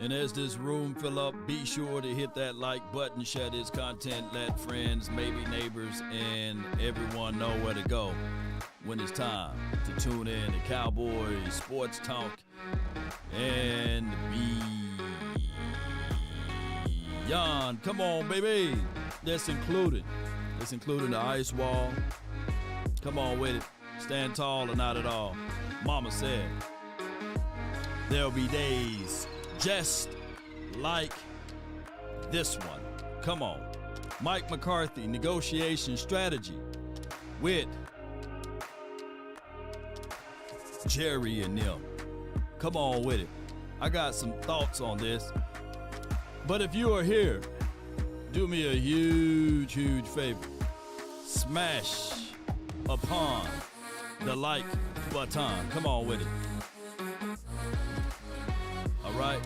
And as this room fill up, be sure to hit that like button, share this content, let friends, maybe neighbors, and everyone know where to go when it's time to tune in to Cowboys Sports Talk and beyond. Come on, baby. That's including the ice wall. Come on with it. Stand tall or not at all. Mama said there'll be days just like this one. Come on. Mike McCarthy, negotiation strategy with Jerry and them. Come on with it. I got some thoughts on this. But if you are here, do me a huge, huge favor. Smash upon the like button. Come on with it. All right.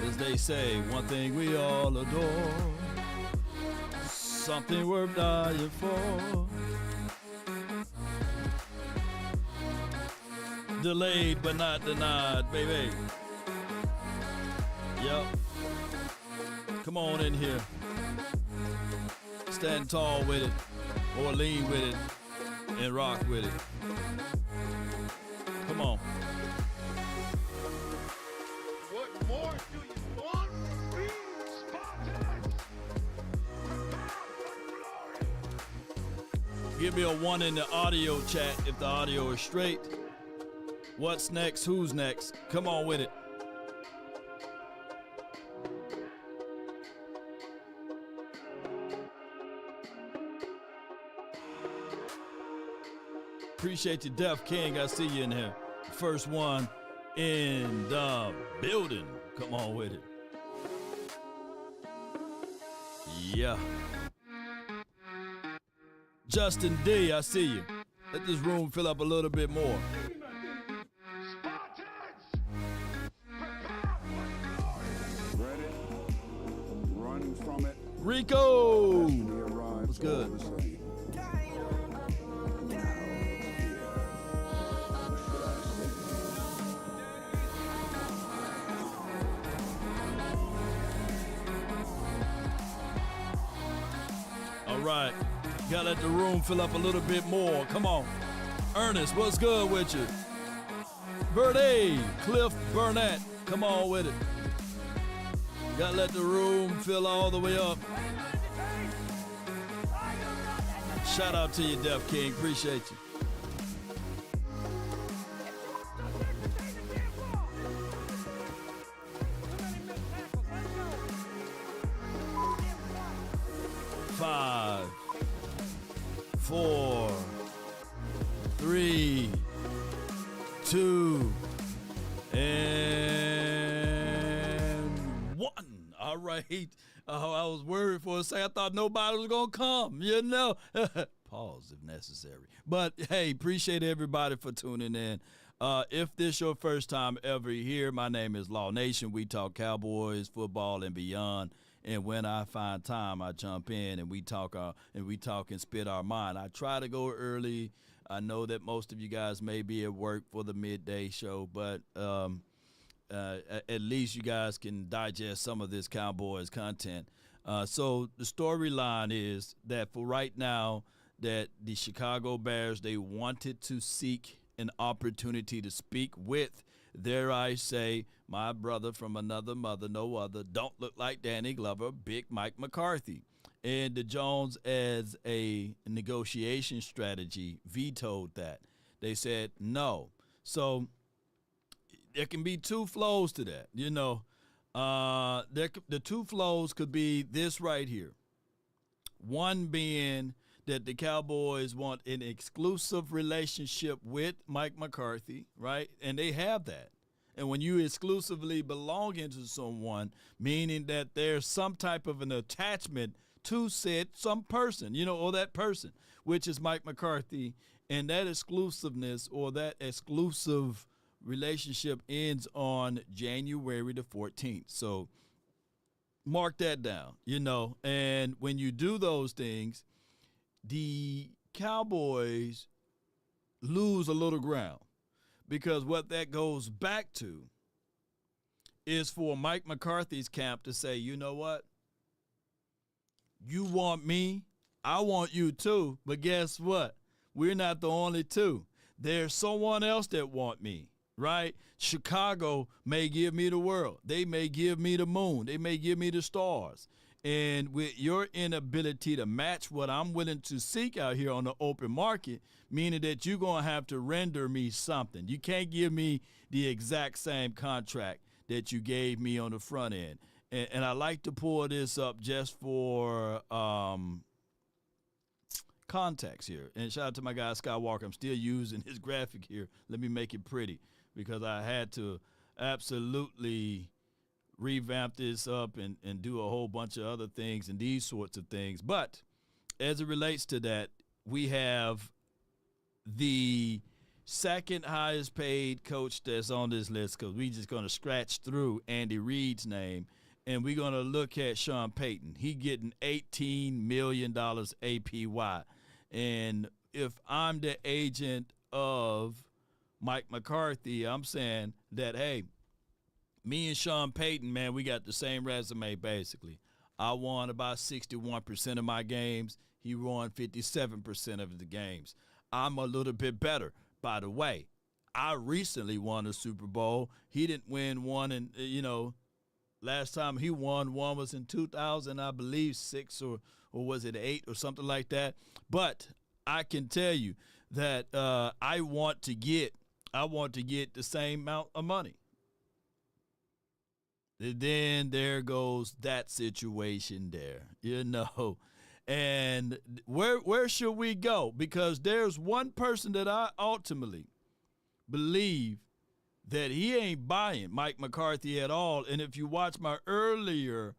As they say, one thing we all adore, something worth dying for. Delayed but not denied, baby. Yep. Come on in here. Stand tall with it, or lean with it, and rock with it. Come on. What more do you want? We Spartans! Give me a 1 in the audio chat if the audio is straight. What's next? Who's next? Come on with it. Appreciate you, Def King. I see you in here. First one in the building. Come on with it. Yeah. Justin D, I see you. Let this room fill up a little bit more. Ready? Run from it. Rico! What's good? All right. Gotta let the room fill up a little bit more. Come on. Ernest, what's good with you? Verde, Cliff Burnett. Come on with it. Gotta let the room fill all the way up. Shout out to you, Def King. Appreciate you. Five, 4, 3, 2, and 1. All right. Oh, I was worried for a second. I thought nobody was going to come, you know. Pause if necessary. But, hey, appreciate everybody for tuning in. If this your first time ever here, my name is Law Nation. We talk Cowboys, football, and beyond. And when I find time, I jump in and we talk and spit our mind. I try to go early. I know that most of you guys may be at work for the midday show, but at least you guys can digest some of this Cowboys content. So the storyline is that for right now, that the Chicago Bears, they wanted to seek an opportunity to speak with, dare I say, my brother from another mother, no other, don't look like Danny Glover, Big Mike McCarthy. And the Jones, as a negotiation strategy, vetoed that. They said no. So there can be two flows to that. You know, the two flows could be this right here. One being that the Cowboys want an exclusive relationship with Mike McCarthy, right? And they have that. And when you exclusively belong to someone, meaning that there's some type of an attachment to some person, you know, or that person, which is Mike McCarthy, and that exclusiveness or that exclusive relationship ends on January the 14th. So mark that down, you know. And when you do those things, the Cowboys lose a little ground, because what that goes back to is for Mike McCarthy's camp to say, you know what? You want me, I want you too, but guess what? We're not the only two. There's someone else that want me, right? Chicago may give me the world. They may give me the moon. They may give me the stars. And with your inability to match what I'm willing to seek out here on the open market, meaning that you're going to have to render me something. You can't give me the exact same contract that you gave me on the front end. And I like to pull this up just for context here. And shout out to my guy, Scott Walker. I'm still using his graphic here. Let me make it pretty because I had to absolutely revamp this up and do a whole bunch of other things and these sorts of things. But as it relates to that, we have the second highest paid coach that's on this list because we're just going to scratch through Andy Reid's name. And we're going to look at Sean Payton. He getting $18 million APY. And if I'm the agent of Mike McCarthy, I'm saying that, hey, me and Sean Payton, man, we got the same resume basically. I won about 61% of my games. He won 57% of the games. I'm a little bit better. By the way, I recently won a Super Bowl. He didn't win one in, last time he won one was in 2000, I believe, 6 or was it 8 or something like that. But I can tell you that I want to get the same amount of money. And then there goes that situation there, And where should we go? Because there's one person that I ultimately believe that he ain't buying Mike McCarthy at all. And if you watch my earlier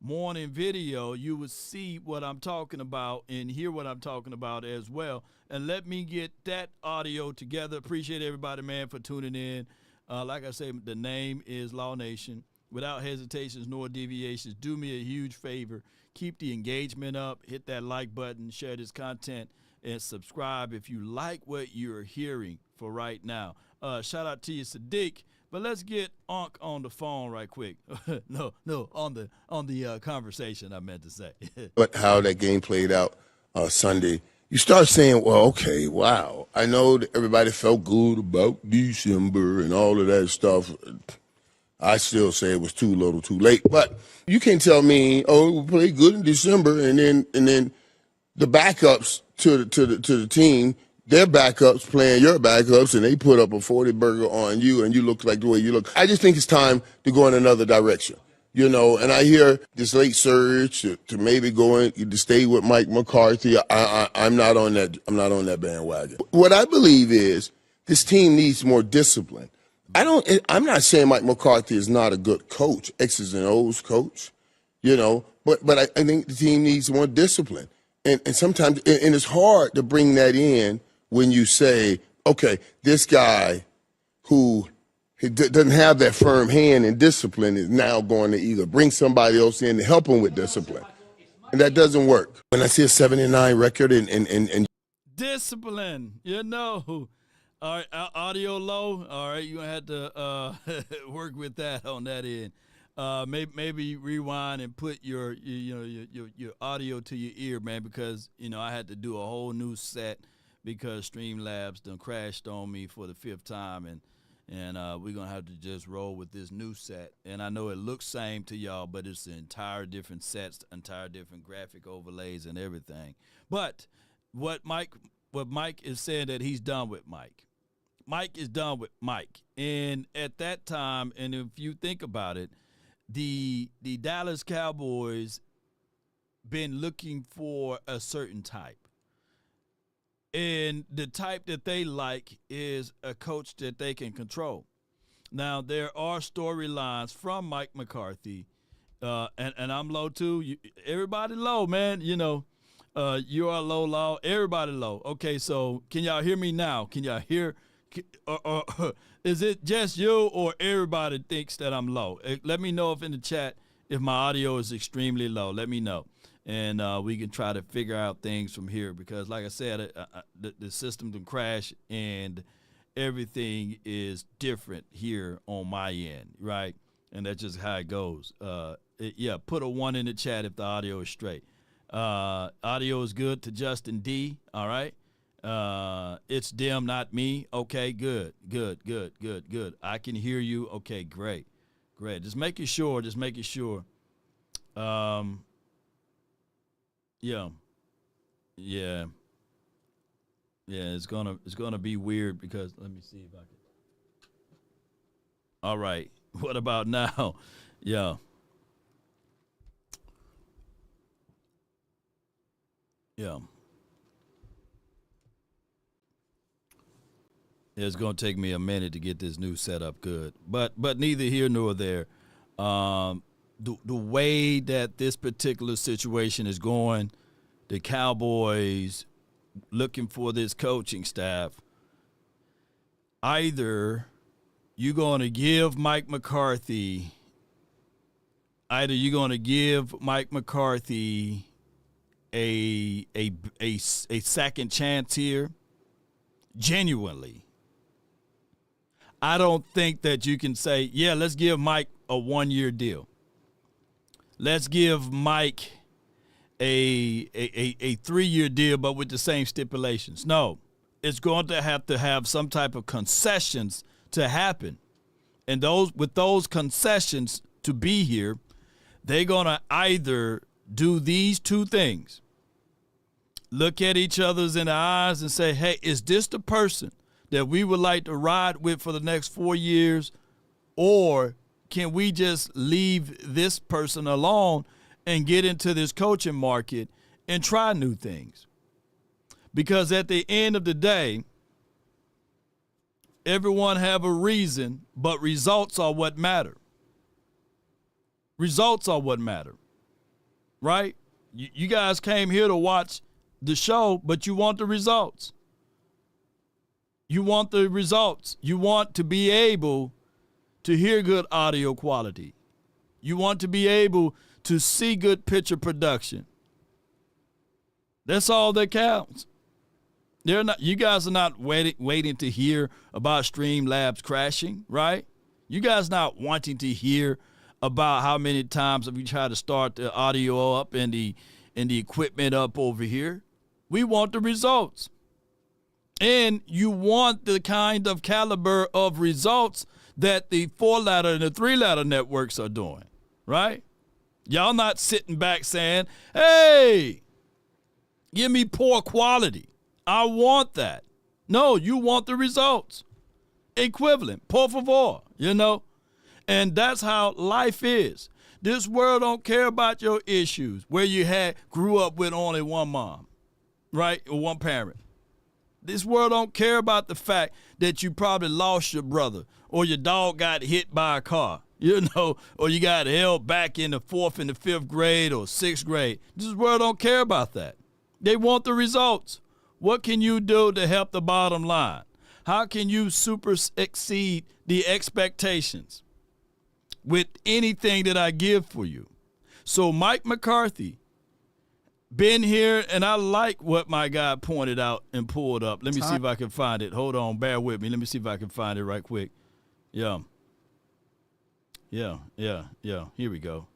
morning video, you would see what I'm talking about and hear what I'm talking about as well. And let me get that audio together. Appreciate everybody, man, for tuning in. Like I say, the name is Law Nation. Without hesitations nor deviations, do me a huge favor. Keep the engagement up. Hit that like button. Share this content. And subscribe if you like what you're hearing for right now. Shout out to you, Sadiq. But let's get Unc on the phone right quick. No, on the conversation I meant to say. But how that game played out Sunday, you start saying, well, okay, wow. I know that everybody felt good about December and all of that stuff. I still say it was too little, too late. But you can't tell me, oh, we played good in December, and then the backups to the team, their backups playing your backups, and they put up a 40 burger on you, and you look like the way you look. I just think it's time to go in another direction, and I hear this late surge to maybe to stay with Mike McCarthy. I'm not on that. I'm not on that bandwagon. What I believe is this team needs more discipline. I'm not saying Mike McCarthy is not a good coach, X's and O's coach, but I think the team needs more discipline. And sometimes, and it's hard to bring that in when you say, okay, this guy who doesn't have that firm hand and discipline is now going to either bring somebody else in to help him with discipline. And that doesn't work. When I see a 79 record and discipline, All right, audio low. All right, you're going to have to work with that on that end. Maybe rewind and put your audio to your ear, man, because, I had to do a whole new set because Streamlabs done crashed on me for the 5th time, and we're going to have to just roll with this new set. And I know it looks same to y'all, but it's the entire different sets, entire different graphic overlays and everything. But what Mike is saying that he's done with Mike. Mike is done with Mike. And at that time, and if you think about it, the Dallas Cowboys been looking for a certain type. And the type that they like is a coach that they can control. Now, there are storylines from Mike McCarthy, and I'm low too. Everybody low, man. You are low, Law. Everybody low. Okay, so can y'all hear me now? Can y'all hear? Or is it just you or everybody thinks that I'm low? Let me know if in the chat if my audio is extremely low. Let me know. And we can try to figure out things from here because, like I said, the system can crash and everything is different here on my end, right? And that's just how it goes. Yeah, put a 1 in the chat if the audio is straight. Audio is good to Justin D. All right. It's them, not me. Okay, good. I can hear you. Okay, great. Just making sure. Yeah. It's gonna be weird because let me see if I can. All right. What about now? Yeah. It's going to take me a minute to get this new setup good. But neither here nor there. The way that this particular situation is going, the Cowboys looking for this coaching staff, either you're going to give Mike McCarthy a second chance here, genuinely. I don't think that you can say, yeah, let's give Mike a 1-year deal. Let's give Mike a 3-year deal, but with the same stipulations. No, it's going to have some type of concessions to happen. And with those concessions to be here, they're going to either do these two things. Look at each other's in the eyes and say, hey, is this the person that we would like to ride with for the next 4 years? Or can we just leave this person alone and get into this coaching market and try new things? Because at the end of the day, everyone have a reason, but results are what matter. Results are what matter, right? You guys came here to watch the show, but you want the results. You want the results. You want to be able to hear good audio quality. You want to be able to see good picture production. That's all that counts. You guys are not waiting to hear about Streamlabs crashing, right? You guys not wanting to hear about how many times have you tried to start the audio up and the equipment up over here. We want the results. And you want the kind of caliber of results that the 4-ladder and the 3-ladder networks are doing, right? Y'all not sitting back saying, hey, give me poor quality. I want that. No, you want the results. Equivalent, por favor, And that's how life is. This world don't care about your issues, where you grew up with only one mom, right, or one parent. This world don't care about the fact that you probably lost your brother or your dog got hit by a car, or you got held back in the 4th and the 5th grade or 6th grade. This world don't care about that. They want the results. What can you do to help the bottom line? How can you exceed the expectations with anything that I give for you? So Mike McCarthy, been here, and I like what my guy pointed out and pulled up. Let me see if I can find it. Hold on, bear with me. Let me see if I can find it right quick. Yeah. Here we go.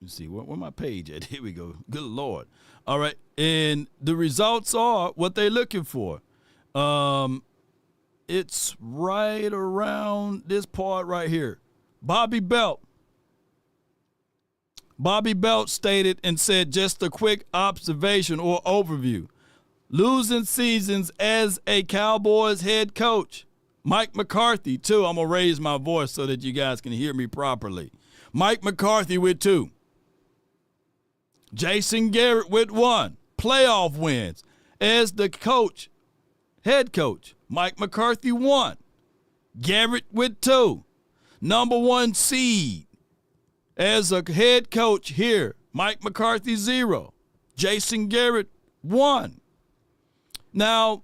Let's see, where my page at? Here we go. Good Lord. All right, and the results are what they're looking for. It's right around this part right here. Bobby Belt stated and said, just a quick observation or overview. Losing seasons as a Cowboys head coach. Mike McCarthy, 2. I'm going to raise my voice so that you guys can hear me properly. Mike McCarthy with 2. Jason Garrett with 1. Playoff wins. As the coach, head coach, Mike McCarthy 1. Garrett with 2. Number 1 seed. As a head coach here, Mike McCarthy 0. Jason Garrett 1. Now,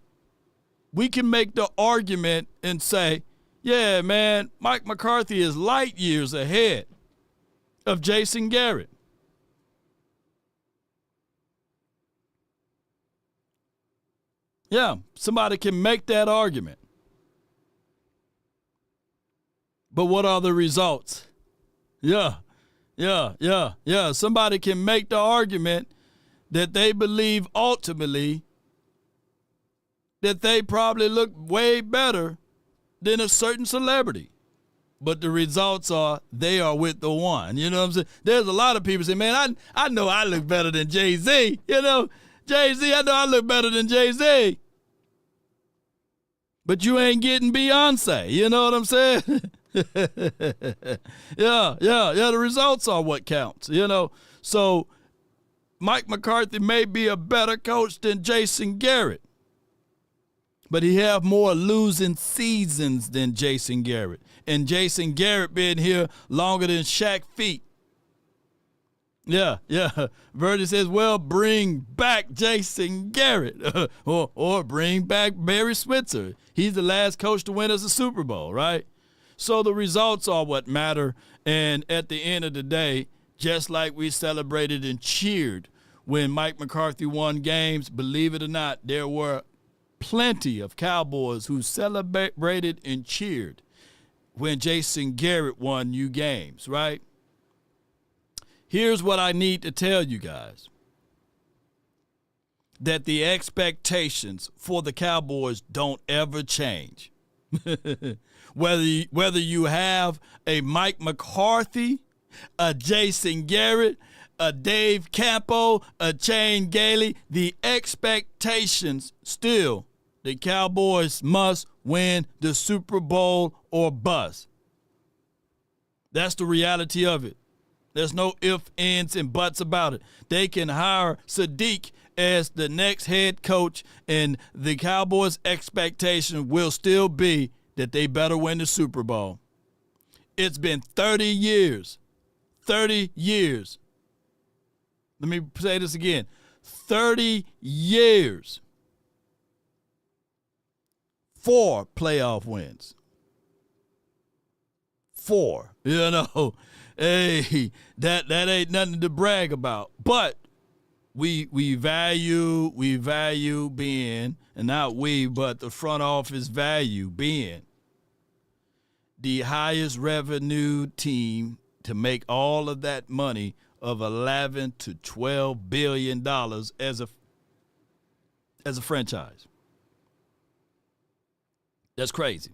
we can make the argument and say, yeah, man, Mike McCarthy is light years ahead of Jason Garrett. Yeah, somebody can make that argument. But what are the results? Yeah. Somebody can make the argument that they believe ultimately that they probably look way better than a certain celebrity. But the results are they are with the one. You know what I'm saying? There's a lot of people say, man, I know I look better than Jay-Z. You know, Jay-Z, I know I look better than Jay-Z. But you ain't getting Beyonce. You know what I'm saying? Yeah. The results are what counts, you know. So Mike McCarthy may be a better coach than Jason Garrett, but he have more losing seasons than Jason Garrett. And Jason Garrett been here longer than Shaq feet. Yeah. Verdi says, well, bring back Jason Garrett or bring back Barry Switzer. He's the last coach to win us a Super Bowl, right? So the results are what matter. And at the end of the day, just like we celebrated and cheered when Mike McCarthy won games, believe it or not, there were plenty of Cowboys who celebrated and cheered when Jason Garrett won you games, right? Here's what I need to tell you guys. That the expectations for the Cowboys don't ever change. Whether you have a Mike McCarthy, a Jason Garrett, a Dave Campo, a Shane Gailey, the expectations still, the Cowboys must win the Super Bowl or bust. That's the reality of it. There's no ifs, ands, and buts about it. They can hire Sadiq as the next head coach, and the Cowboys' expectation will still be that they better win the Super Bowl. It's been 30 years. 30 years. Let me say this again. 30 years. 4 playoff wins. 4. You know, hey, that ain't nothing to brag about. But we value being, and not we, but the front office value being the highest revenue team to make all of that money of $11 to $12 billion as a franchise. That's crazy.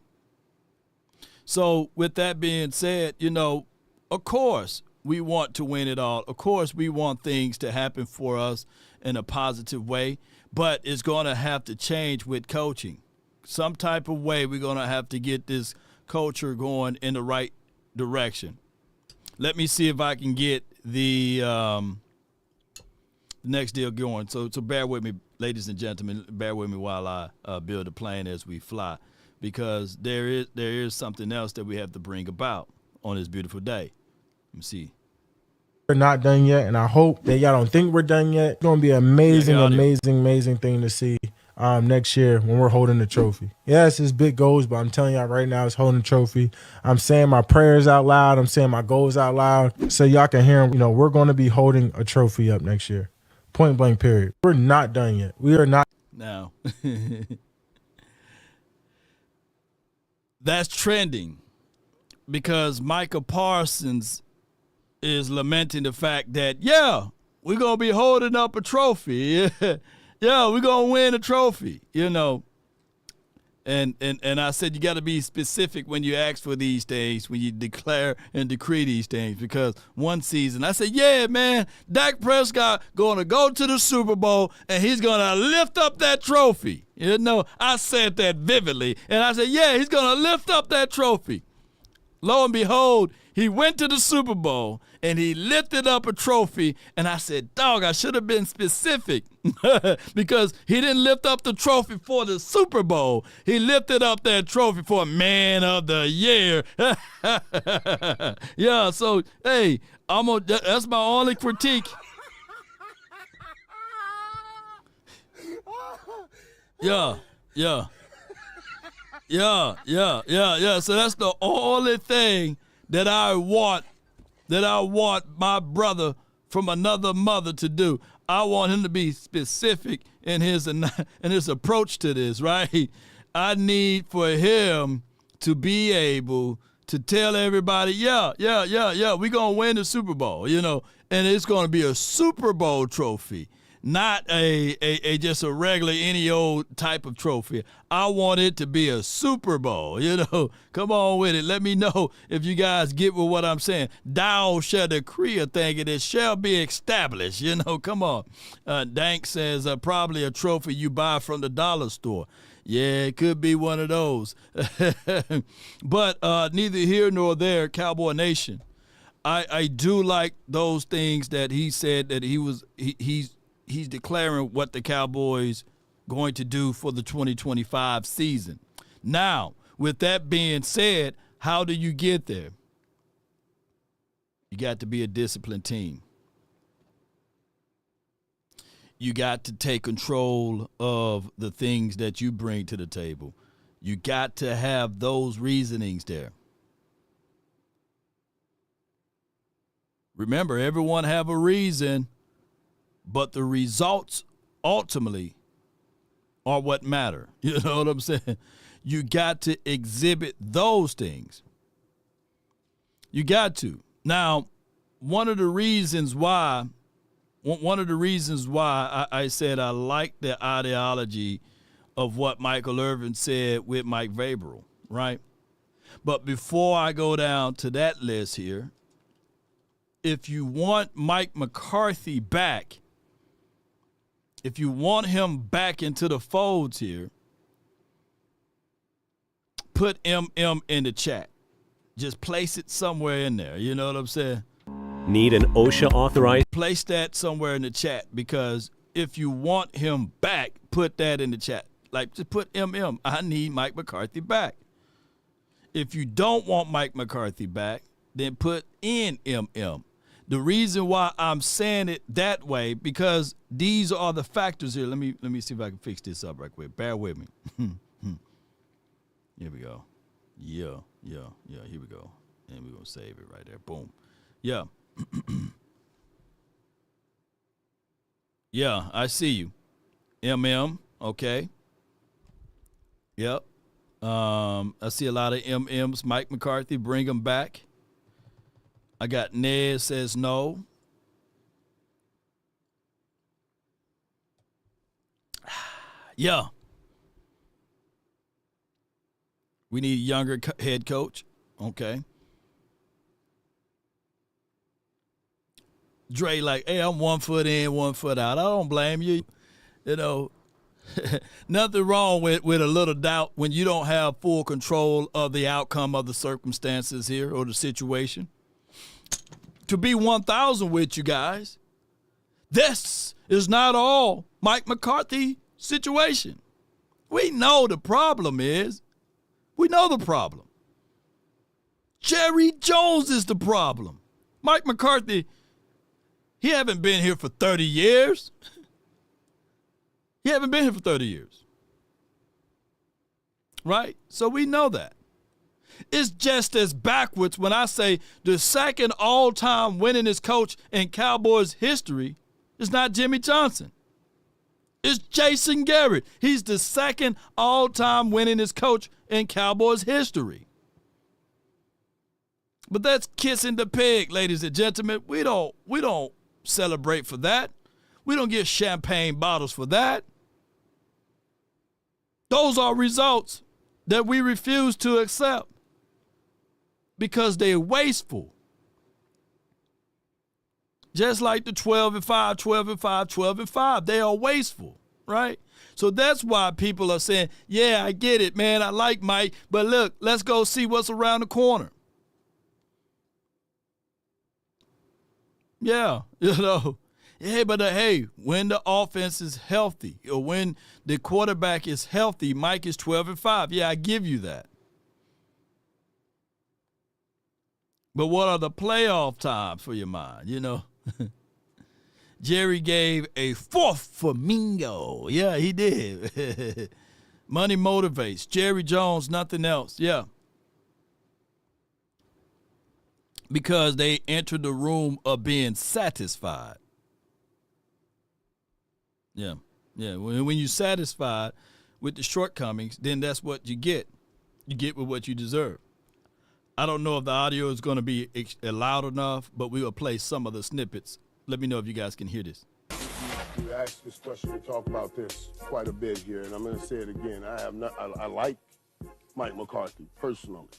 So with that being said, you know, of course we want to win it all. Of course we want things to happen for us in a positive way, but it's going to have to change with coaching. Some type of way we're going to have to get this culture going in the right direction. Let me see if I can get the next deal going. So bear with me, ladies and gentlemen. Bear with me while I build a plane as we fly, because there is something else that we have to bring about on this beautiful day. Let me see. We're not done yet, and I hope that y'all don't think we're done yet. It's going to be an amazing thing to see next year when we're holding the trophy. Yes, it's big goals, but I'm telling y'all right now, it's holding the trophy. I'm saying my prayers out loud. I'm saying my goals out loud so y'all can hear them. You know, we're going to be holding a trophy up next year. Point blank, period. We're not done yet. We are not. Now, that's trending because Micah Parsons is lamenting the fact that, we're going to be holding up a trophy. Yeah, we're going to win a trophy, you know. And I said you got to be specific when you ask for these things, when you declare and decree these things. Because one season, I said, yeah, man, Dak Prescott going to go to the Super Bowl, and he's going to lift up that trophy. You know, I said that vividly. And I said, yeah, he's going to lift up that trophy. Lo and behold, he went to the Super Bowl, and he lifted up a trophy, and I said, dog, I should have been specific because he didn't lift up the trophy for the Super Bowl. He lifted up that trophy for Man of the Year. Yeah, so, hey, that's my only critique. Yeah. So that's the only thing that I want my brother from another mother to do. I want him to be specific in his approach to this, right? I need for him to be able to tell everybody, yeah, we're going to win the Super Bowl, and it's going to be a Super Bowl trophy, not a just a regular any old type of trophy. I want it to be a Super Bowl, Come on with it. Let me know if you guys get with what I'm saying. Thou shall decree a thing, and it shall be established, Come on. Dank says probably a trophy you buy from the dollar store. Yeah, it could be one of those. But neither here nor there, Cowboy Nation. I do like those things that he said that he's declaring what the Cowboys going to do for the 2025 season. Now, with that being said, how do you get there? You got to be a disciplined team. You got to take control of the things that you bring to the table. You got to have those reasonings there. Remember, everyone have a reason, but the results ultimately are what matter. You know what I'm saying? You got to exhibit those things. You got to. Now, one of the reasons why I said I like the ideology of what Michael Irvin said with Mike Vrabel, right? But before I go down to that list here, if you want Mike McCarthy back, if you want him back into the folds here, put MM in the chat. Just place it somewhere in there. You know what I'm saying? Need an OSHA authorized? Place that somewhere in the chat, because if you want him back, put that in the chat. Like, just put MM. I need Mike McCarthy back. If you don't want Mike McCarthy back, then put in MM. The reason why I'm saying it that way, because these are the factors here. Let me see if I can fix this up right quick. Bear with me. Here we go. Yeah. Here we go. And we're going to save it right there. Boom. Yeah. Yeah, I see you. MM, okay. Yep. I see a lot of MMs. Mike McCarthy, bring him back. I got Ned says no. Yeah. We need a younger head coach. Okay. Dre like, hey, I'm 1 foot in, 1 foot out. I don't blame you. Nothing wrong with a little doubt when you don't have full control of the outcome of the circumstances here or the situation. To be 1,000 with you guys, this is not all Mike McCarthy situation. We know the problem is. We know the problem. Jerry Jones is the problem. Mike McCarthy, he haven't been here for 30 years. He haven't been here for 30 years. Right? So we know that. It's just as backwards when I say the second all-time winningest coach in Cowboys history is not Jimmy Johnson. It's Jason Garrett. He's the second all-time winningest coach in Cowboys history. But that's kissing the pig, ladies and gentlemen. We don't celebrate for that. We don't get champagne bottles for that. Those are results that we refuse to accept because they're wasteful. Just like the 12-5, 12-5, 12-5. They are wasteful, right? So that's why people are saying, yeah, I get it, man. I like Mike, but look, let's go see what's around the corner. Yeah, Yeah, but hey, when the offense is healthy or when the quarterback is healthy, Mike is 12-5. Yeah, I give you that. But what are the playoff times for your mind, Jerry gave a fourth flamingo. Yeah, he did. Money motivates. Jerry Jones, nothing else. Yeah. Because they entered the room of being satisfied. Yeah. When you're satisfied with the shortcomings, then that's what you get. You get with what you deserve. I don't know if the audio is going to be loud enough, but we will play some of the snippets. Let me know if you guys can hear this. You asked this question, we talk about this quite a bit here, and I'm going to say it again. I like Mike McCarthy personally,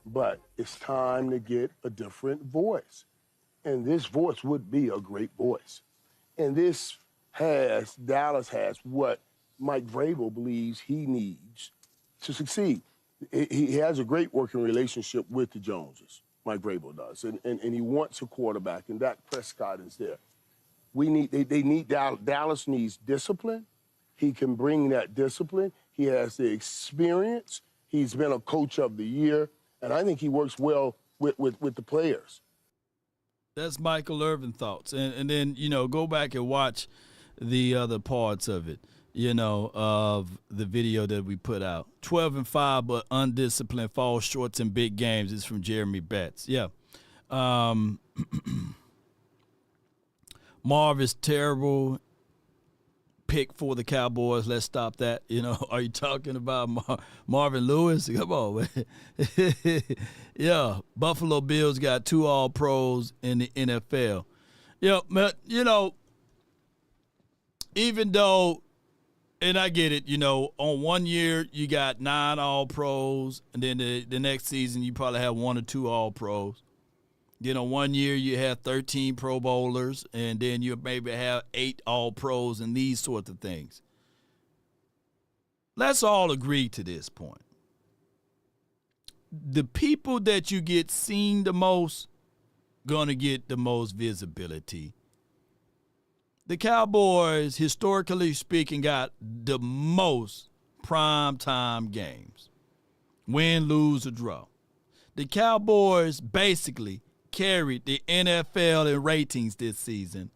but it's time to get a different voice. And this voice would be a great voice. And Dallas has what Mike Vrabel believes he needs to succeed. He has a great working relationship with the Joneses, Mike Vrabel does, and he wants a quarterback, and Dak Prescott is there. Dallas needs discipline. He can bring that discipline. He has the experience. He's been a coach of the year, and I think he works well with the players. That's Michael Irvin thoughts. And then, go back and watch the other parts of it, of the video that we put out. 12-5, but undisciplined, falls short in big games. It's from Jeremy Betts. Yeah. Marvin's terrible pick for the Cowboys. Let's stop that. Are you talking about Marvin Lewis? Come on, man. Yeah, Buffalo Bills got 2 All-Pros in the NFL. Yeah, but, even though, and I get it, on 1 year you got 9 All-Pros, and then the next season you probably have 1 or 2 All-Pros. 1 year you have 13 Pro Bowlers, and then you maybe have 8 All-Pros and these sorts of things. Let's all agree to this point. The people that you get seen the most gonna get the most visibility. The Cowboys, historically speaking, got the most primetime games. Win, lose, or draw. The Cowboys basically carried the NFL in ratings this season,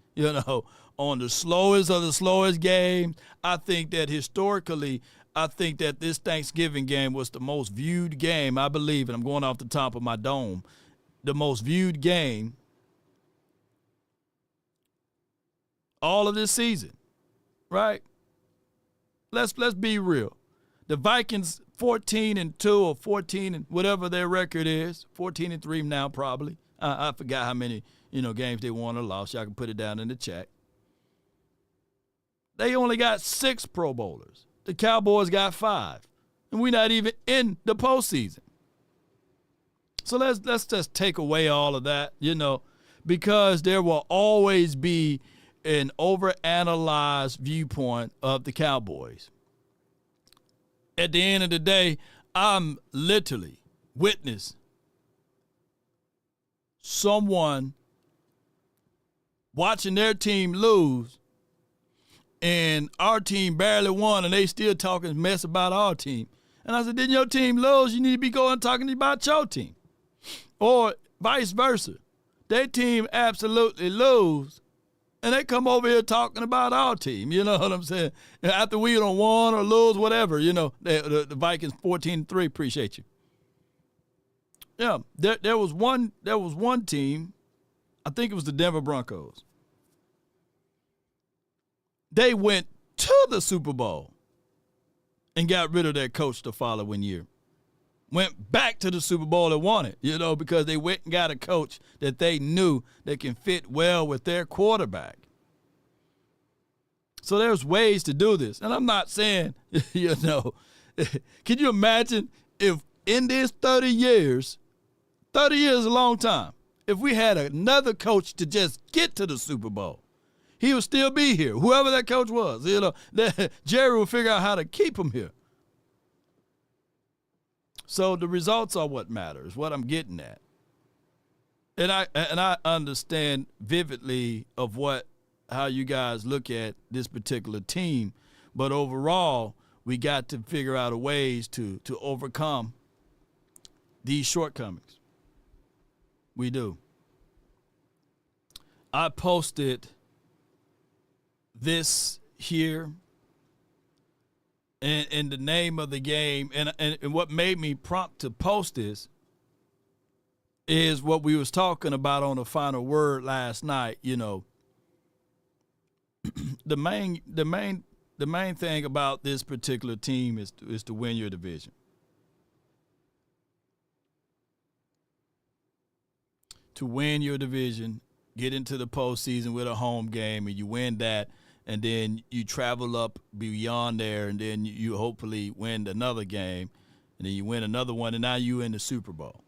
on the slowest of the slowest games. I think that historically, this Thanksgiving game was the most viewed game, I believe, and I'm going off the top of my dome, the most viewed game all of this season, right? Let's be real. The Vikings 14-2 or 14 and whatever their record is, 14-3 now probably. I forgot how many, games they won or lost. Y'all can put it down in the chat. They only got 6 Pro Bowlers. The Cowboys got 5. And we're not even in the postseason. So let's just take away all of that, because there will always be an overanalyzed viewpoint of the Cowboys. At the end of the day, I'm literally witness someone watching their team lose and our team barely won and they still talking mess about our team. And I said, didn't your team lose? You need to be going talking about your team. Or vice versa. Their team absolutely lose and they come over here talking about our team. You know what I'm saying? After we don't won or lose, whatever, the Vikings 14-3, appreciate you. Yeah, there was one team, I think it was the Denver Broncos. They went to the Super Bowl and got rid of their coach the following year. Went back to the Super Bowl and won it, because they went and got a coach that they knew that can fit well with their quarterback. So there's ways to do this. And I'm not saying, can you imagine if in this 30 years is a long time. If we had another coach to just get to the Super Bowl, he would still be here. Whoever that coach was, Jerry will figure out how to keep him here. So the results are what matters, what I'm getting at. And I understand vividly of how you guys look at this particular team, but overall, we got to figure out ways to overcome these shortcomings. We do. I posted this here and the name of the game, and what made me prompt to post this is what we was talking about on the Final Word last night. The main thing about this particular team is to win your division. to win your division, get into the postseason with a home game, and you win that, and then you travel up beyond there, and then you hopefully win another game, and then you win another one, and now you in the Super Bowl.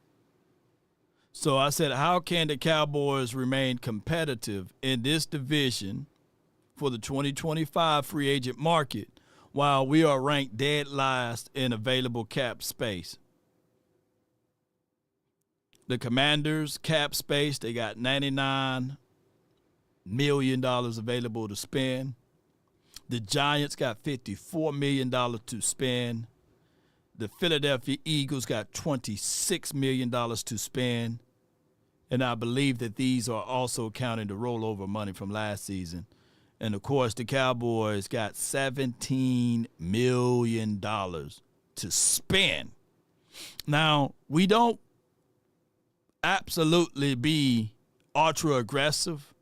So I said, how can the Cowboys remain competitive in this division for the 2025 free agent market while we are ranked dead last in available cap space? The Commanders cap space, they got $99 million available to spend. The Giants got $54 million to spend. The Philadelphia Eagles got $26 million to spend. And I believe that these are also counting the rollover money from last season. And, of course, the Cowboys got $17 million to spend. Now, we don't absolutely be ultra aggressive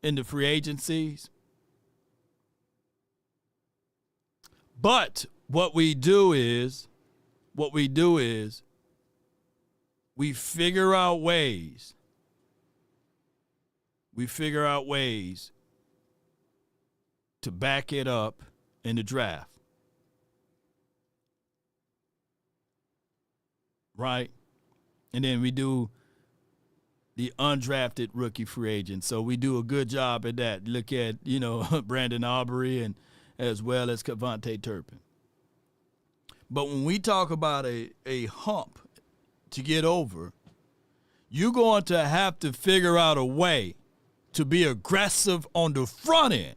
in the free agencies. But what we do is we figure out ways. We figure out ways to back it up in the draft. Right? And then we do the undrafted rookie free agent. So we do a good job at that. Look at, Brandon Aubrey and as well as Kevontae Turpin. But when we talk about a hump to get over, you're going to have to figure out a way to be aggressive on the front end.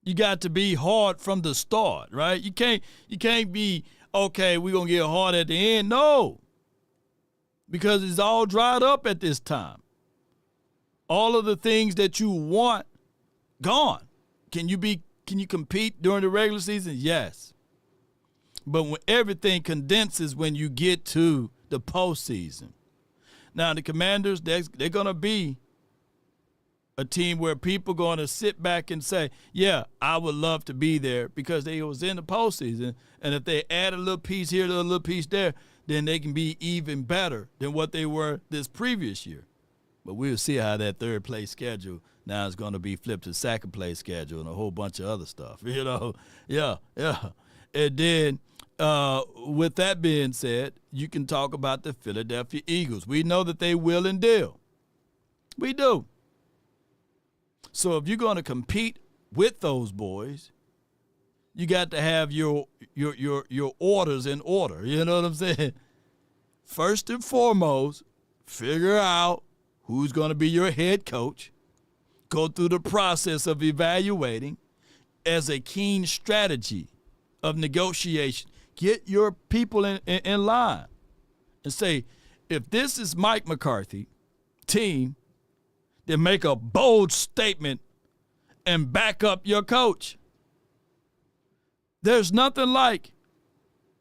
You got to be hard from the start, right? You can't be, okay, we're going to get hard at the end. No, because it's all dried up at this time. All of the things that you want, gone. Can you compete during the regular season? Yes. But when everything condenses when you get to the postseason. Now, the Commanders, they're going to be a team where people are going to sit back and say, yeah, I would love to be there because they was in the postseason. And if they add a little piece here, a little piece there, then they can be even better than what they were this previous year. But we'll see how that third place schedule now is going to be flipped to second place schedule and a whole bunch of other stuff, Yeah. And then with that being said, you can talk about the Philadelphia Eagles. We know that they will and deal. We do. So if you're going to compete with those boys, you got to have your orders in order. You know what I'm saying? First and foremost, figure out who's going to be your head coach. Go through the process of evaluating as a keen strategy of negotiation. Get your people in line and say, if this is Mike McCarthy team, then make a bold statement and back up your coach. There's nothing like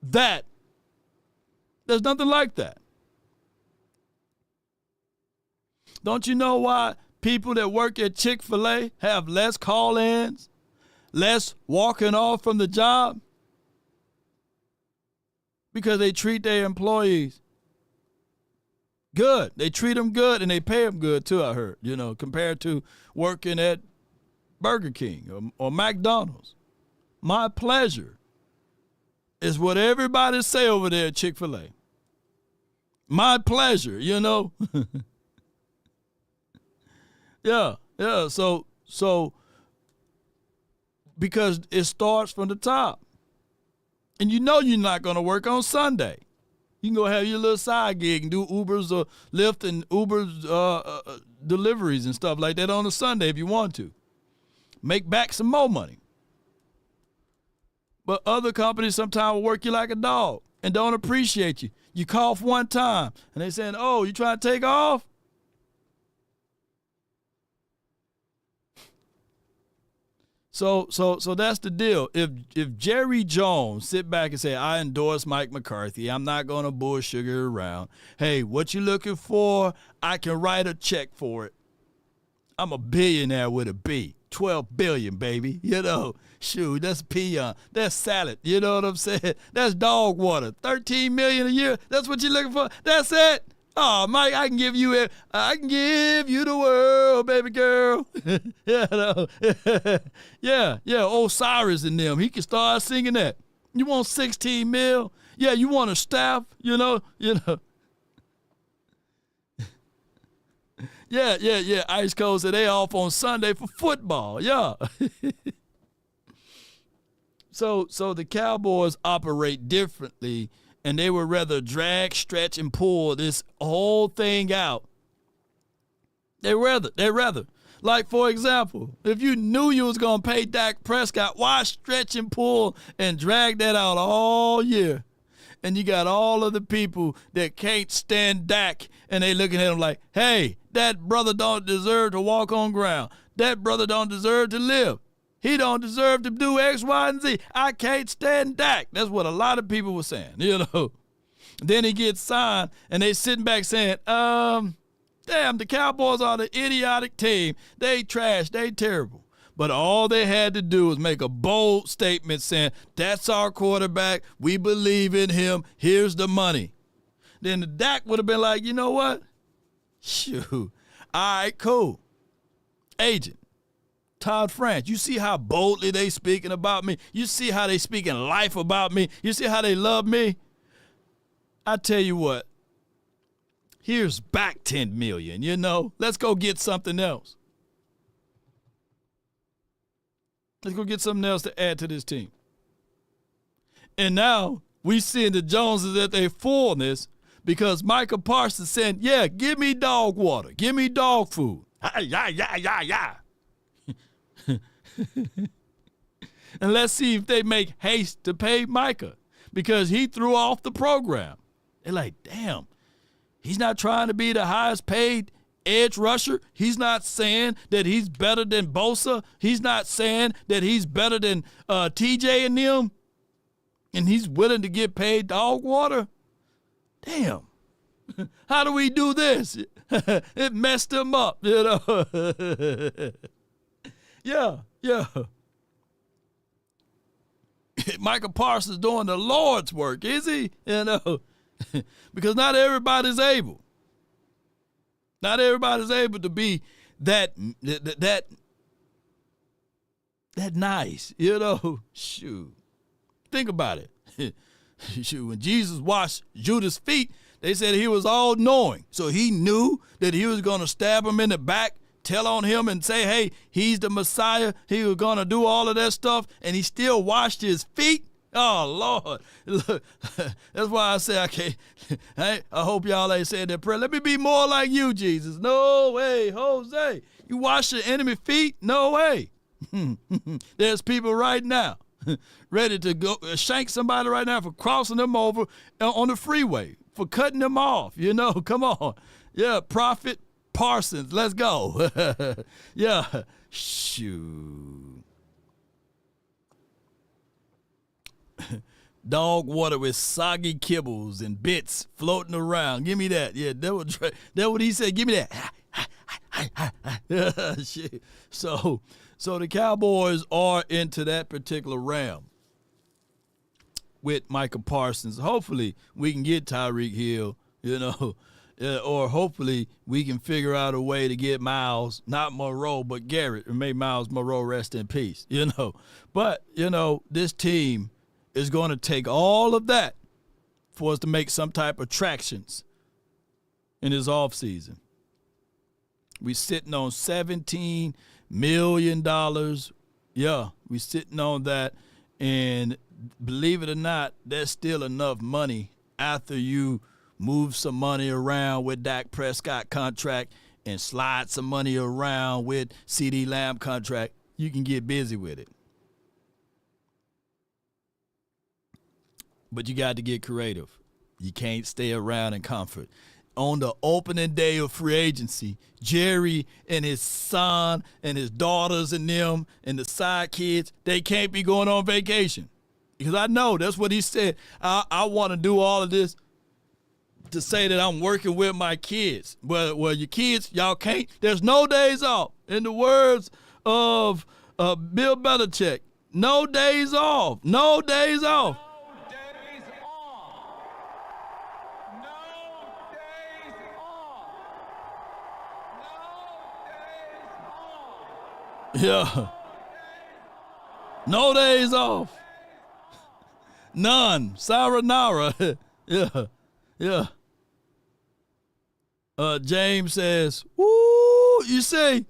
that. There's nothing like that. Don't you know why people that work at Chick-fil-A have less call-ins, less walking off from the job? Because they treat their employees good. They treat them good and they pay them good too, I heard, compared to working at Burger King or McDonald's. My pleasure is what everybody say over there at Chick-fil-A. My pleasure, Yeah. So because it starts from the top. And you're not going to work on Sunday. You can go have your little side gig and do Ubers or Lyft and Uber's deliveries and stuff like that on a Sunday if you want to. Make back some more money. But other companies sometimes will work you like a dog and don't appreciate you. You cough one time and they saying, oh, you trying to take off? So that's the deal. If Jerry Jones sit back and say, I endorse Mike McCarthy, I'm not going to bullshit around. Hey, what you looking for? I can write a check for it. I'm a billionaire with a B. $12 billion, baby. You know, shoot, that's peon. That's salad. You know what I'm saying? That's dog water. $13 million a year. That's what you're looking for. That's it. Oh, Mike, I can give you it. I can give you the world, baby girl. You know? yeah. Osiris and them. He can start singing that. You want 16 mil? Yeah, you want a staff? You know. Yeah. Ice Cold said they off on Sunday for football. Yeah. So the Cowboys operate differently, and they would rather drag, stretch, and pull this whole thing out. They rather. Like, for example, if you knew you was going to pay Dak Prescott, why stretch and pull and drag that out all year? And you got all of the people that can't stand Dak, and they looking at him like, hey, that brother don't deserve to walk on ground. That brother don't deserve to live. He don't deserve to do X, Y, and Z. I can't stand Dak. That's what a lot of people were saying, you know. Then he gets signed, and they sitting back saying, damn, the Cowboys are the idiotic team. They trash. They terrible. But all they had to do was make a bold statement saying, that's our quarterback. We believe in him. Here's the money. Then the Dak would have been like, you know what? Shoot. All right, cool. Agent Todd France, you see how boldly they speaking about me? You see how they speaking life about me? You see how they love me? I tell you what, here's back $10 million, you know? Let's go get something else. Let's go get something else to add to this team. And now we seeing the Joneses at their fullness because Micah Parsons said, yeah, give me dog water. Give me dog food. Yeah. And let's see if they make haste to pay Micah because he threw off the program. They're like, damn, he's not trying to be the highest paid edge rusher. He's not saying that he's better than Bosa. He's not saying that he's better than TJ and them. And he's willing to get paid dog water. Damn. How do we do this? It messed him up, you know. Yeah. Micah Parsons doing the Lord's work, is he? You know, because not everybody's able. Not everybody's able to be that nice, you know. Shoot. Think about it. Shoot, when Jesus washed Judas' feet, they said he was all knowing. So he knew that he was going to stab him in the back, tell on him and say, hey, he's the Messiah. He was going to do all of that stuff, and he still washed his feet. Oh, Lord. Look, that's why I say I can't. I hope y'all ain't saying that prayer. Let me be more like you, Jesus. No way, Jose. You wash your enemy feet? No way. There's people right now ready to go shank somebody right now for crossing them over on the freeway, for cutting them off. You know, come on. Yeah, Prophet Parsons, let's go. Yeah, shoot. Dog water with soggy kibbles and bits floating around. Give me that. Yeah, that what he said. Give me that. Shit. So the Cowboys are into that particular realm with Micah Parsons. Hopefully we can get Tyreek Hill, you know, or hopefully we can figure out a way to get Miles, not Moreau, but Garrett, and may Miles Moreau rest in peace, you know. But, you know, this team is going to take all of that for us to make some type of tractions in this offseason. We sitting on $17 million. Yeah, we sitting on that. And believe it or not, there's still enough money after you move some money around with Dak Prescott contract and slide some money around with CeeDee Lamb contract. You can get busy with it. But you got to get creative. You can't stay around in comfort. On the opening day of free agency, Jerry and his son and his daughters and them and the side kids, they can't be going on vacation. Because I know that's what he said. I want to do all of this to say that I'm working with my kids. Well, your kids, y'all can't. There's no days off. In the words of Bill Belichick. No days off. No days off. Yeah. No days off. None. Sayonara. Yeah. Yeah. James says, woo, you see,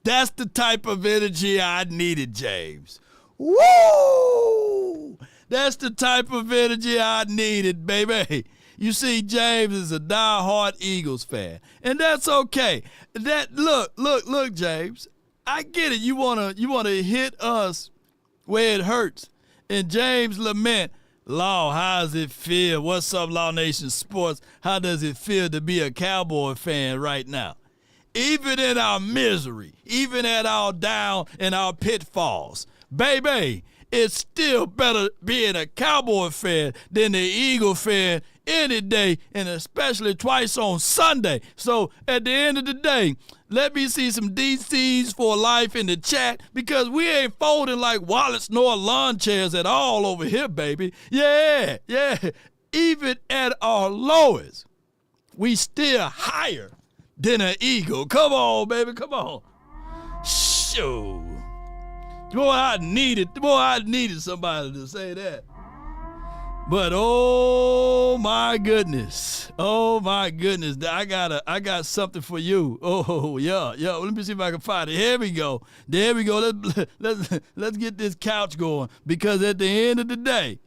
that's the type of energy I needed, James. Woo! That's the type of energy I needed, baby. You see, James is a diehard Eagles fan, and that's okay. Look, James. I get it. You wanna hit us where it hurts. And James lament, Law, how does it feel? What's up, Law Nation Sports? How does it feel to be a Cowboy fan right now? Even in our misery, even at our down and our pitfalls, baby, it's still better being a Cowboy fan than the Eagle fan any day, and especially twice on Sunday. So at the end of the day, let me see some DCs for life in the chat, because we ain't folding like wallets nor lawn chairs at all over here, baby. Yeah. Even at our lowest, we still higher than an Eagle. Come on, baby, come on. Shoo. Boy, I needed somebody to say that. But oh my goodness, I got something for you. Oh yeah. Let me see if I can find it. Here we go. Let's get this couch going, because at the end of the day,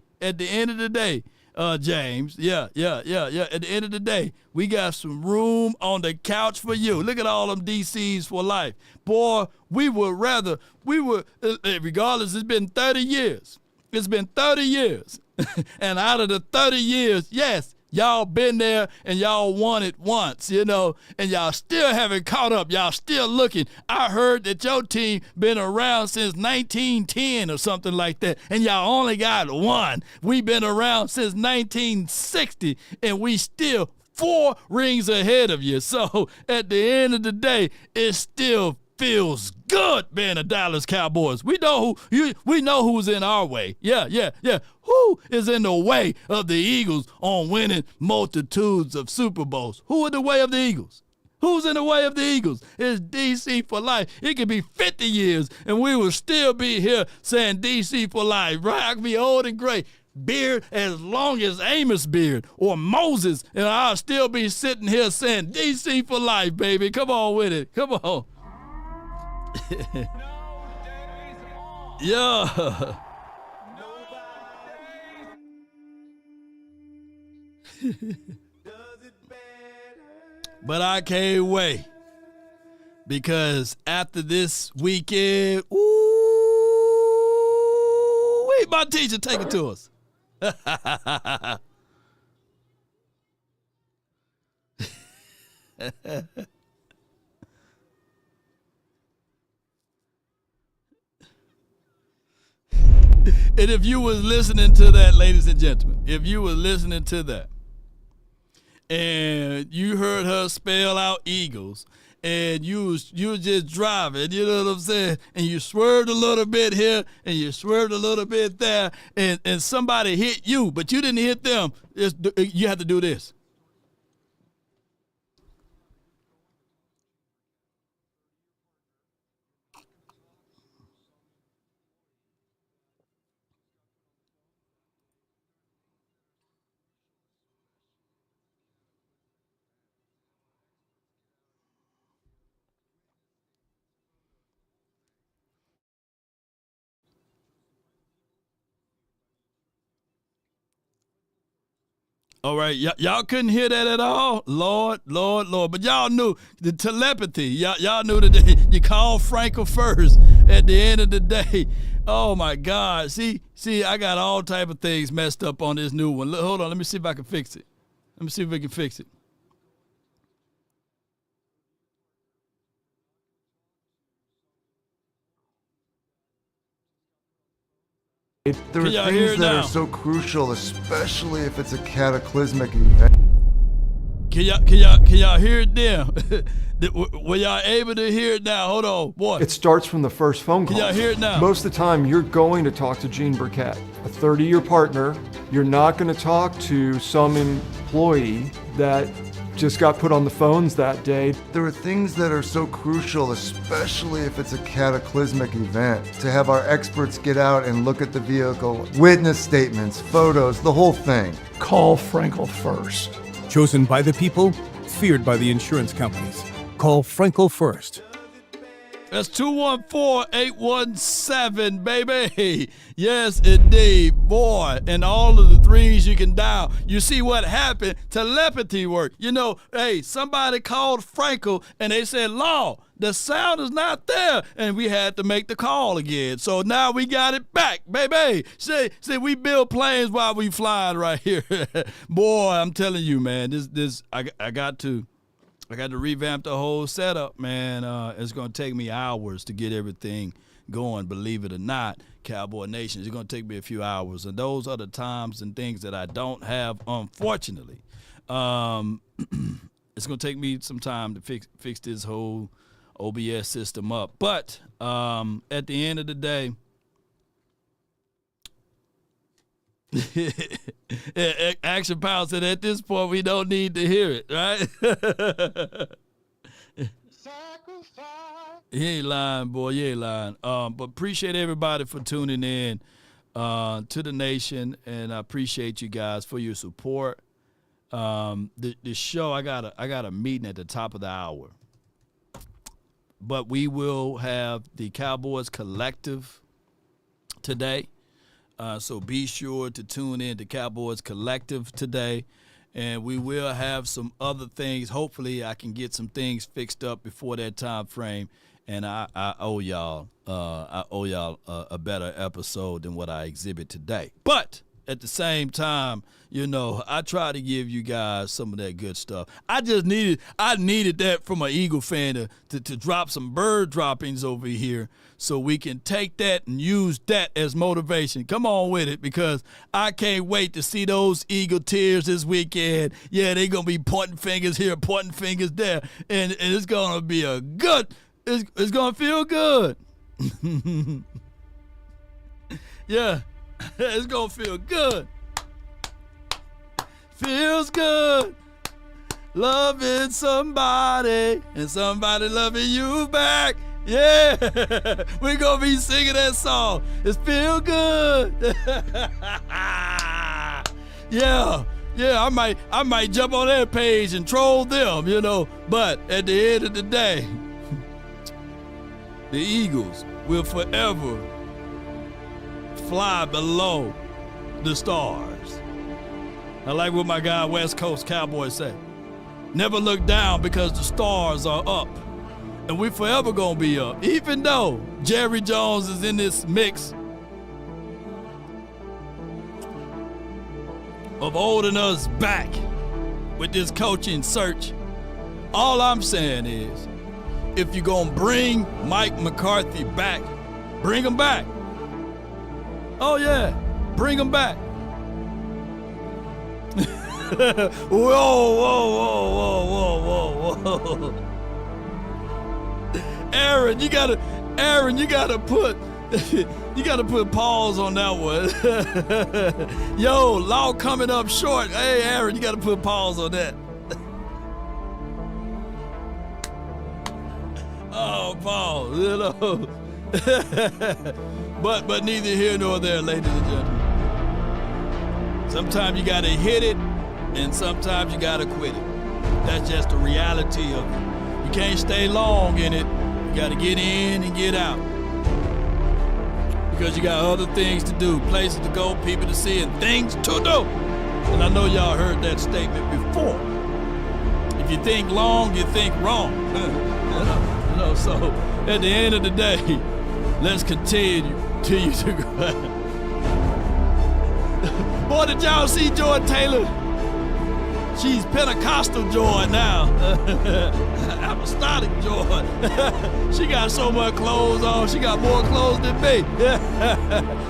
James, yeah. At the end of the day, we got some room on the couch for you. Look at all them DCs for life, boy. Regardless, it's been 30 years. It's been 30 years. And out of the 30 years, yes, y'all been there and y'all won it once, and y'all still haven't caught up. Y'all still looking. I heard that your team been around since 1910 or something like that, and y'all only got one. We been around since 1960, and we still 4 rings ahead of you. So at the end of the day, it still feels good being a Dallas Cowboys. We know who's in our way. Yeah. Who is in the way of the Eagles on winning multitudes of Super Bowls? Who in the way of the Eagles? Who's in the way of the Eagles? It's DC for life. It could be 50 years and we will still be here saying DC for life, right? I could be old and gray, beard as long as Amos' beard or Moses, and I'll still be sitting here saying DC for life, baby. Come on with it. Come on. Yeah. But I can't wait, because after this weekend, wait, my teacher, take it to us. And if you was listening to that, ladies and gentlemen, if you was listening to that, and you heard her spell out Eagles, and you was just driving, you know what I'm saying, and you swerved a little bit here, and you swerved a little bit there, and somebody hit you, but you didn't hit them, you have to do this. All right, y'all couldn't hear that at all? Lord. But y'all knew the telepathy. Y'all knew that you call Frankel first at the end of the day. Oh, my God. See, I got all type of things messed up on this new one. Look, hold on, let me see if I can fix it. Let me see if we can fix it. There are things that are so crucial, especially if it's a cataclysmic event. Can y'all hear it there? Were y'all able to hear it now? Hold on, boy. It starts from the first phone call. Can y'all hear it now? Most of the time, you're going to talk to Gene Burkett, a 30-year partner. You're not going to talk to some employee that just got put on the phones that day. There are things that are so crucial, especially if it's a cataclysmic event, to have our experts get out and look at the vehicle, witness statements, photos, the whole thing. Call Frankel first. Chosen by the people, feared by the insurance companies. Call Frankel first. That's 214-817, baby. Yes, indeed. Boy, and all of the threes you can dial. You see what happened? Telepathy work. You know, hey, somebody called Frankel and they said, Law, the sound is not there. And we had to make the call again. So now we got it back, baby. See, we build planes while we flying right here. Boy, I'm telling you, man, I got to revamp the whole setup, man. It's going to take me hours to get everything going, believe it or not, Cowboy Nation. It's going to take me a few hours. And those are the times and things that I don't have, unfortunately. It's going to take me some time to fix this whole OBS system up. But at the end of the day, Action Power said at this point we don't need to hear it, right? He ain't lying, boy. He ain't lying. But appreciate everybody for tuning in to the nation, and I appreciate you guys for your support. The show, I got a meeting at the top of the hour, but we will have the Cowboys Collective today. So be sure to tune in to Cowboys Collective today. And we will have some other things. Hopefully I can get some things fixed up before that time frame. And I owe y'all a better episode than what I exhibit today. But at the same time, you know, I try to give you guys some of that good stuff. I needed that from an Eagle fan to drop some bird droppings over here so we can take that and use that as motivation. Come on with it, because I can't wait to see those Eagle tears this weekend. Yeah, they're going to be pointing fingers here, pointing fingers there, and it's going to be it's going to feel good. Yeah, it's going to feel good. Feels good loving somebody and somebody loving you back. Yeah, we're going to be singing that song. It's feel good. Yeah, I might jump on that page and troll them, you know. But at the end of the day, the Eagles will forever fly below the stars. I like what my guy West Coast Cowboy said. Never look down because the stars are up. And we forever gonna be up. Even though Jerry Jones is in this mix of holding us back with this coaching search. All I'm saying is, if you're gonna bring Mike McCarthy back, bring him back. Oh yeah, bring him back. Whoa. Aaron, you gotta put pause on that one. Yo, Law coming up short. Hey, Aaron, you gotta put pause on that. Oh, pause, you know. But neither here nor there, ladies and gentlemen. Sometimes you gotta hit it, and sometimes you gotta quit it. That's just the reality of it. You can't stay long in it. You gotta get in and get out. Because you got other things to do, places to go, people to see, and things to do. And I know y'all heard that statement before. If you think long, you think wrong. So at the end of the day, let's continue to grow. Boy, did y'all see Joy Taylor? She's Pentecostal Joy now. Apostolic Joy. She got so much clothes on. She got more clothes than me.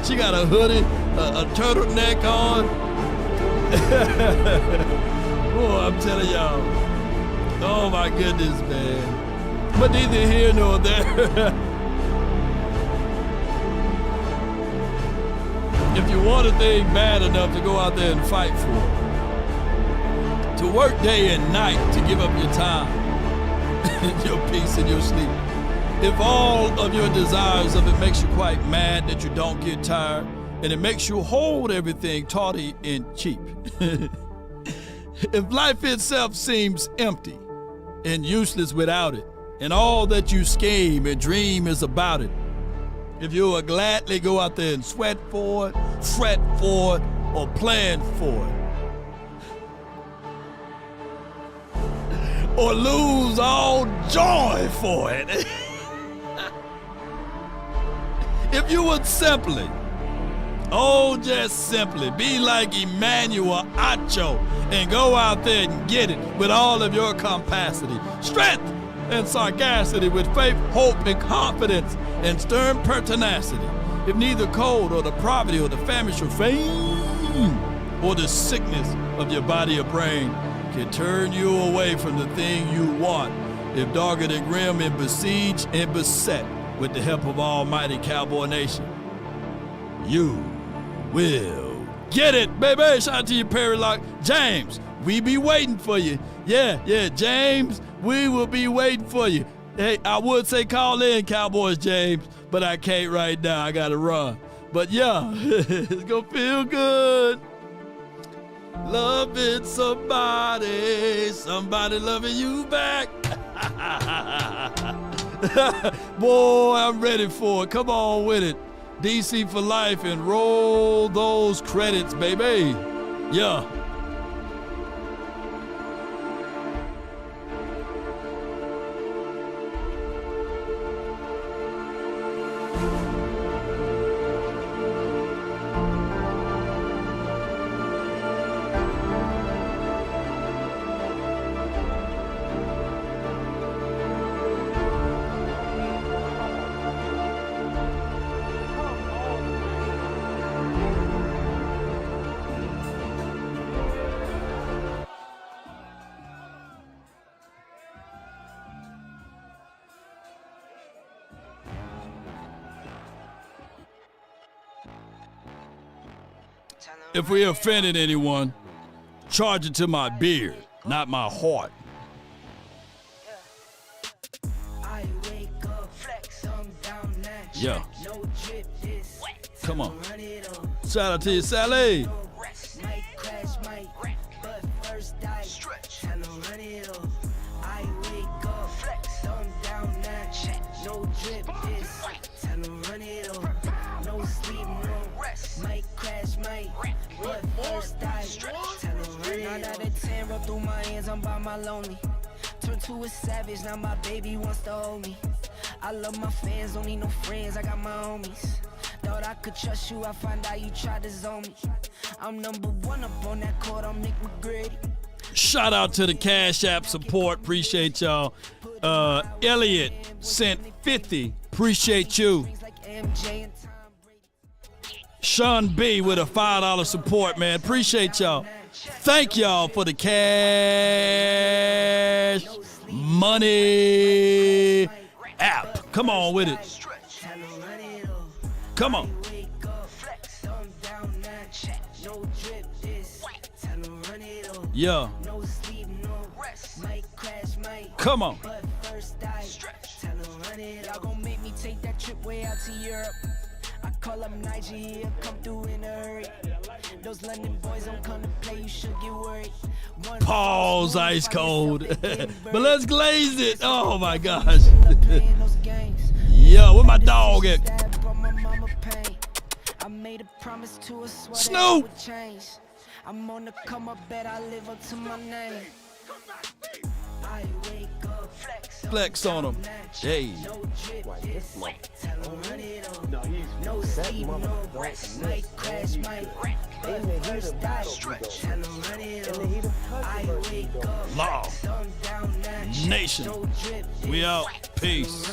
She got a hoodie, a turtleneck on. Boy, I'm telling y'all. Oh my goodness, man. But neither here nor there. If you want a thing bad enough to go out there and fight for it, to work day and night to give up your time, your peace and your sleep, if all of your desires of it makes you quite mad that you don't get tired, and it makes you hold everything tawdy and cheap, if life itself seems empty and useless without it, and all that you scheme and dream is about it, if you will gladly go out there and sweat for it, fret for it, or plan for it, or lose all joy for it, if you would simply, just simply be like Emmanuel Acho and go out there and get it with all of your capacity, strength, and sagacity, with faith, hope, and confidence, and stern pertinacity. If neither cold or the poverty or the famish or fame or the sickness of your body or brain can turn you away from the thing you want, if dogged and grim and besieged and beset with the help of Almighty Cowboy Nation, you will get it, baby. Shout out to you, Perry Lock. James, we be waiting for you. Yeah, James, we will be waiting for you. Hey, I would say call in, Cowboys James, but I can't right now. I gotta run. But yeah, it's gonna feel good. Loving somebody loving you back. Boy, I'm ready for it. Come on with it. DC for life and roll those credits, baby. Yeah. If we offended anyone, charge it to my beard, not my heart. Yeah. Come on. Shout out to you, Sally. Through my hands, I'm by my lonely. Turned to a savage, now my baby wants to hold me. I love my fans, don't need no friends, I got my homies. Thought I could trust you, I find out you tried to zone me. I'm number one up on that court, I'm Nick McGrady. Shout out to the Cash App support, appreciate y'all. Elliot sent 50, appreciate you. Sean B with a $5 support, man, appreciate y'all. Thank y'all for the Cash Money app. Come on with it. Come on. Yeah. Come on. Y'all gonna make me take that trip way out to Europe. I call up Nigeria, come through in a hurry. Those London boys don't come to play, you should get worried. Pause, ice cold. But let's glaze it. Oh my gosh. Yeah, where my dog at? Snoop. I'm on the come up, bet I live up to my name. I wake up, Flex on him. Hey. No sleep, no rest, might crash, might wreck. First die, stretch, tell him run it up. I wake up, Law. Nation. We out. Peace.